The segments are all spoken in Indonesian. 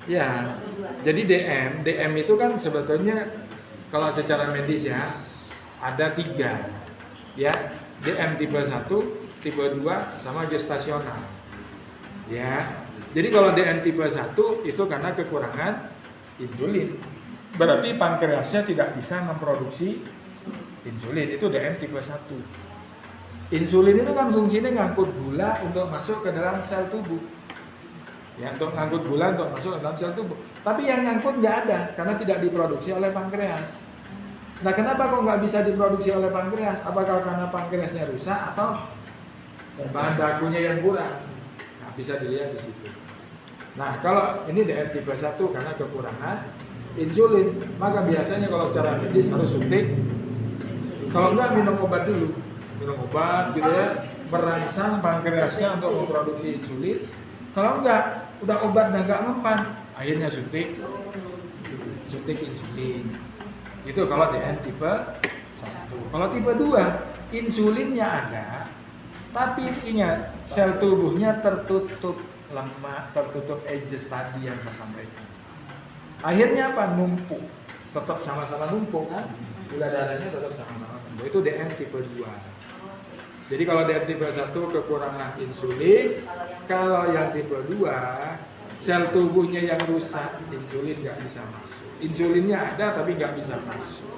Ya, jadi DM itu kan sebetulnya kalau secara medis ya ada 3, ya, DM tipe 1, tipe 2, sama gestasional. Ya, jadi kalau DM tipe 1 itu karena kekurangan insulin. Berarti pankreasnya tidak bisa memproduksi insulin, itu DM tipe 1. Insulin itu kan fungsinya ngangkut gula untuk masuk ke dalam sel tubuh. Ya, untuk ngangkut gula untuk masuk ke dalam sel tubuh. Tapi yang ngangkut nggak ada karena tidak diproduksi oleh pankreas. Nah, kenapa kok nggak bisa diproduksi oleh pankreas? Apakah karena pankreasnya rusak atau bahan bakunya yang kurang? Nah, bisa dilihat di situ. Nah, kalau ini DM tipe 1 karena kekurangan insulin, maka biasanya kalau cara medis harus suntik. Kalau enggak minum obat dulu. Minum obat gitu ya, merangsang pankreasnya untuk memproduksi insulin. Kalau enggak, udah obat dan enggak mempan, akhirnya suntik insulin. Itu kalau DM tipe 1. Kalau tipe 2, insulinnya ada, tapi ingat, sel tubuhnya tertutup lemak, tertutup ages tadi yang saya sampaikan. Akhirnya apa? Numpuk. Tetap sama-sama numpuk kan? Gula darahnya tetap sama-sama numpuk. Itu DM tipe 2. Jadi kalau DM tipe 1 kekurangan insulin, kalau yang tipe 2 sel tubuhnya yang rusak, insulin nggak bisa masuk. Insulinnya ada tapi nggak bisa masuk.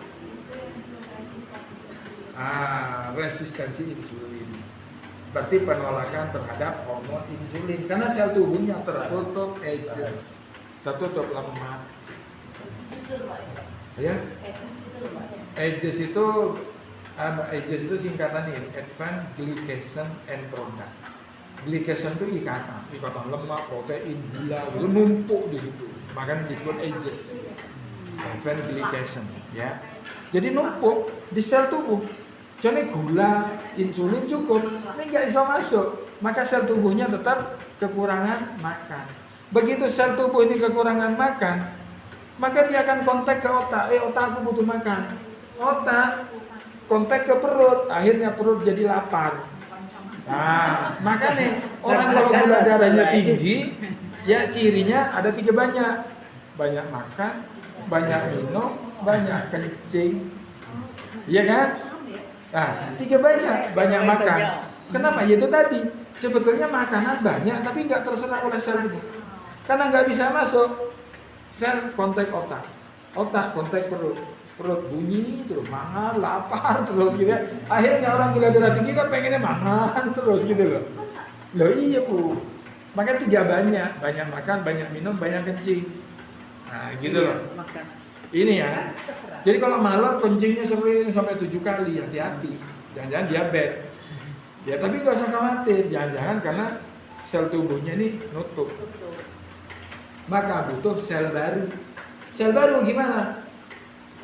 Resistensi insulin. Berarti penolakan terhadap hormon insulin karena sel tubuhnya tertutup ages, tertutup lemak. Ya, ages itu singkatannya Advanced Glycation and Product. Glycation itu ikatan lemak, protein, gula, itu numpuk di situ. Makanya disebut ages. Advanced Glycation, ya. Jadi numpuk di sel tubuh. Jadi gula, insulin cukup, ini nggak bisa masuk. Maka sel tubuhnya tetap kekurangan makan. Begitu sel tubuh ini kekurangan makan, maka dia akan kontak ke otak. Otak aku butuh makan. Otak kontak ke perut, akhirnya perut jadi lapar. Nah, makanya orang kalau gula darahnya tinggi, ya cirinya ada 3 banyak makan, banyak minum, banyak kencing, iya kan? Nah, 3 banyak makan. Kenapa? Ya itu tadi, sebetulnya makanan banyak, tapi nggak terserap oleh sel tubuh, karena nggak bisa masuk. Sel kontak otak kontak perut bunyi terus, mangan, lapar terus gitu ya. Akhirnya orang gula darah tinggi kan pengennya mangan terus gitu loh. Loh iya Bu. Makanya 3 banyak makan, banyak minum, banyak kencing. Nah gitu loh. Ini ya. Jadi kalau malam kencingnya sering sampai 7 kali, hati-hati. Jangan-jangan diabetes. Ya tapi nggak usah khawatir, jangan-jangan karena sel tubuhnya ini nutup. Maka butuh sel baru. Sel baru gimana?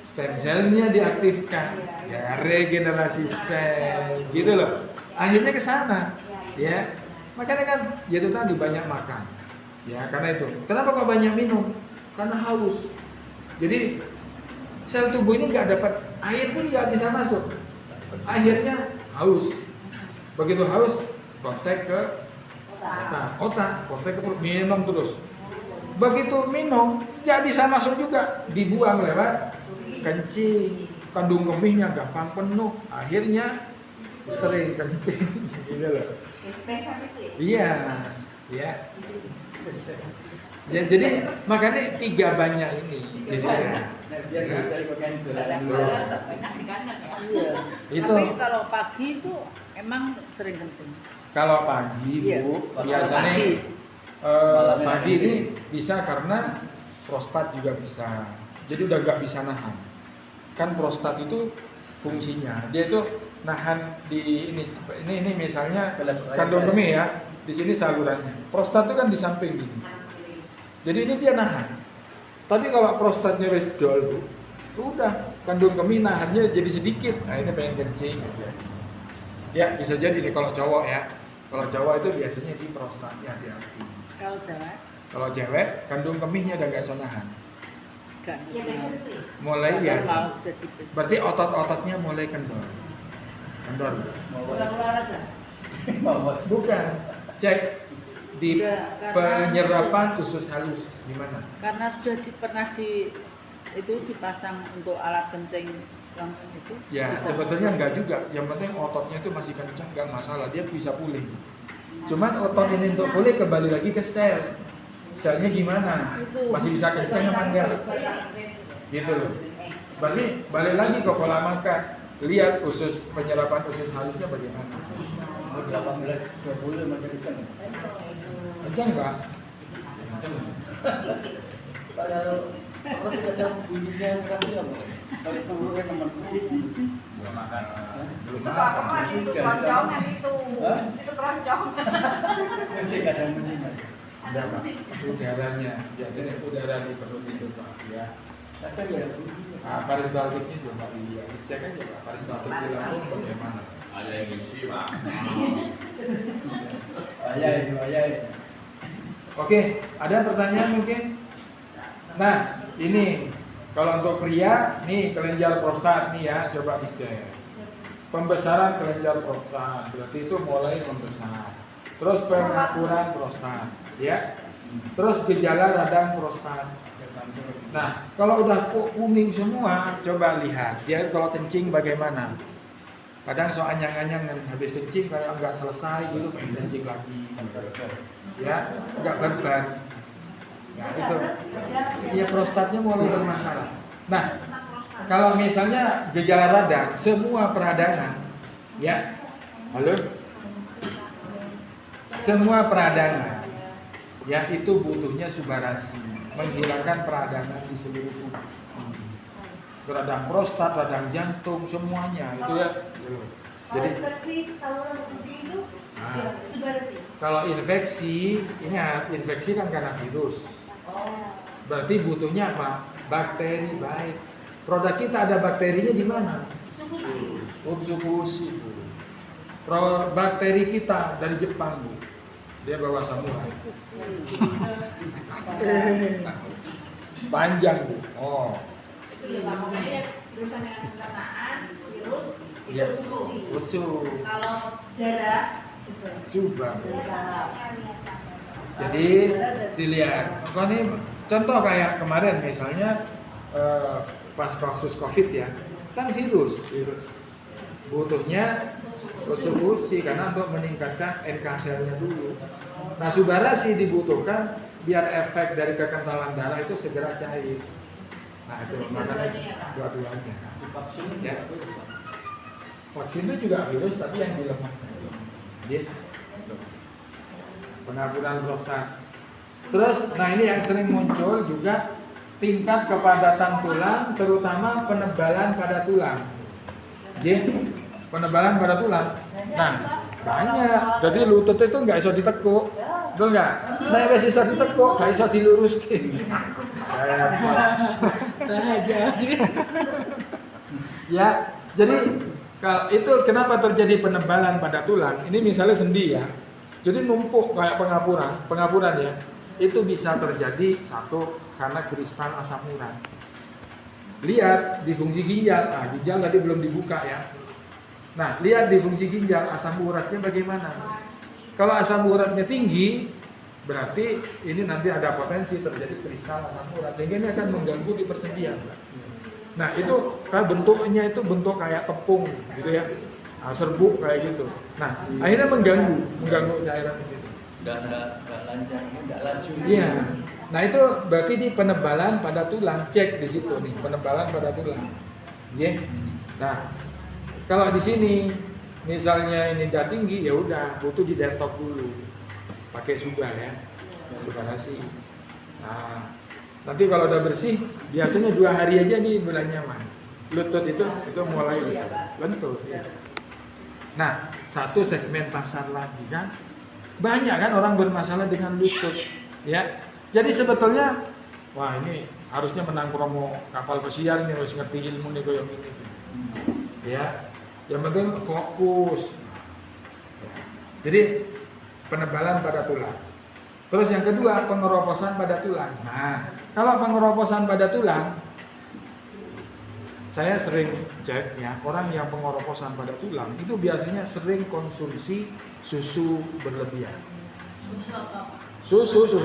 Stem cell-nya diaktifkan, ya regenerasi sel, gitu loh. Akhirnya ke sana, ya. Makanya kan, ya itu tadi banyak makan, ya karena itu. Kenapa kok banyak minum? Karena haus. Jadi sel tubuh ini nggak dapat air pun nggak bisa masuk. Akhirnya haus. Begitu haus, kontak ke otak, kontak ke perut, minum terus. Begitu minum, nggak bisa masuk juga, dibuang lewat kencing, kandung kemihnya gampang penuh, akhirnya sering kencing, gitu loh. Iya, ya. Ya jadi makanya 3 banyak ini. Jadi itu. Tapi kalau pagi itu emang sering kencing. Kalau pagi Bu, biasanya pagi ini bisa karena prostat juga bisa. Jadi udah nggak bisa nahan. Kan prostat itu fungsinya dia itu nahan di ini misalnya kandung kemih ya, di sini salurannya. Prostat itu kan di samping gini. Jadi ini dia nahan. Tapi kalau prostatnya wis dol, udah kandung kemih nahannya jadi sedikit. Nah ini pengen kencing aja. Ya bisa jadi nih kalau cowok ya. Kalau cowok itu biasanya di prostatnya hati-hati. Kalau cewek kandung kemihnya udah nggak bisa nahan. Mulai ya. Berarti otot-ototnya mulai kendor. Bukan. Cek di Enggak, karena penyerapan usus halus gimana? karena sudah pernah itu dipasang untuk alat kencing langsung itu. Ya bisa. sebetulnya enggak juga, yang penting ototnya itu masih kencang, enggak masalah, dia bisa pulih. Cuman otot ini untuk pulih kembali lagi ke sel. Selnya gimana? Masih bisa kencang apa enggak? Gitu loh. Berarti balik lagi ke pola makan. Lihat penyerapan usus halusnya bagaimana. 18-20 masih kencang. Kencang enggak? Kencang. Kalau orang tidak tahu bunyinya berapa apa? Kalau itu kan teman. Belum makan. Belum Itu makan. apa itu keroncongan itu? Hah? Itu keroncong. Musik ada musik. Ada Pak, udaranya, jadi udara di perut itu Pak, ya. Ada ya bunyinya. Nah, peristaltiknya coba dilihat, cek aja Pak, peristaltik di lambung bagaimana. Ada yang isi, Pak. Ayah. Oke, ada pertanyaan mungkin? Nah, ini kalau untuk pria, nih kelenjar prostat nih ya, coba dicek. Pembesaran kelenjar prostat, berarti itu mulai membesar. Terus pengapuran prostat, ya. Terus gejala radang prostat. Nah, kalau udah kuning semua, coba lihat dia kalau kencing bagaimana. Kadang so anyang-anyang habis kencing kayak nggak selesai gitu, pengen kencing lagi. Ya, nggak berban. Nah, itu ya prostatnya mulai bermasalah. Nah, kalau misalnya gejala radang, semua peradangan, ya, halo, semua peradangan, ya itu butuhnya subarasi, menghilangkan peradangan di seluruh tubuh. Radang prostat, radang jantung, semuanya itu ya. Jadi infeksi saluran kencing itu Nah. sudah sih. kalau infeksi, ini infeksi kan karena virus. Oh. Berarti butuhnya apa? Bakteri baik. Produk kita ada bakterinya di mana? Utsukushi, Bu. Bakteri kita dari Jepang, Bu. Dia bawa samurai. Panjang, Bu. Oh. Itu ya Pak, makanya berurusan dengan pencernaan, virus, itu Ya. utsukushi. Utsu. Kalau darah, Subang. darah. Jadi dilihat. Kalau ini contoh kayak kemarin misalnya pas kasus COVID ya, kan virus. Butuhnya utsukushi karena untuk meningkatkan NK selnya dulu. Nah, subarasi dibutuhkan biar efek dari kekentalan darah itu segera cair. Nah, itu makanya dua-duanya. Ya. Vaksin itu juga virus tapi yang dilemahkan. Jadi pengapuran prostat. Terus, nah ini yang sering muncul juga tingkat kepadatan tulang, terutama penebalan pada tulang. Jadi penebalan pada tulang. Nah, banyak. Jadi lutut itu nggak bisa ditekuk, betul nggak? Nah, wes bisa ditekuk, nggak bisa diluruskan. Ya, jadi kalau itu kenapa terjadi penebalan pada tulang? Ini misalnya sendi ya. Jadi numpuk kayak pengapuran ya. Itu bisa terjadi satu karena kristal asam urat. Lihat di fungsi ginjal. Nah, ginjal tadi belum dibuka ya. Nah, lihat di fungsi ginjal asam uratnya bagaimana. Kalau asam uratnya tinggi, berarti ini nanti ada potensi terjadi kristal asam urat. Sehingga ini akan mengganggu di persendian. Nah, itu kayak bentuknya itu bentuk kayak tepung gitu ya. Nah, serbuk kayak gitu. Nah, akhirnya mengganggu cairan di situ. Enggak lancar, enggak laju. Iya. Nah, itu berarti di penebalan pada tulang. Cek di situ nih, penebalan pada tulang. Ya. Nah, kalau di sini misalnya ini udah tinggi, ya udah butuh di detox dulu. Pakai sugar ya. Sugarasi. Nah, nanti kalau udah bersih, biasanya 2 hari aja nih mulai nyaman. Lutut itu mulai bisa lentur. Ya. Nah, satu segmen pasar lagi kan, banyak kan orang bermasalah dengan lutut, ya. Jadi sebetulnya, wah ini harusnya menang promo kapal pesiar nih, harus ngerti ilmu nih goyang ini. Ya, yang penting fokus. Ya. Jadi penebalan pada tulang. Terus yang kedua pengeroposan pada tulang. Nah, kalau pengeroposan pada tulang, saya sering cek ya, orang yang pengeroposan pada tulang itu biasanya sering konsumsi susu berlebihan. Susu apa? Susu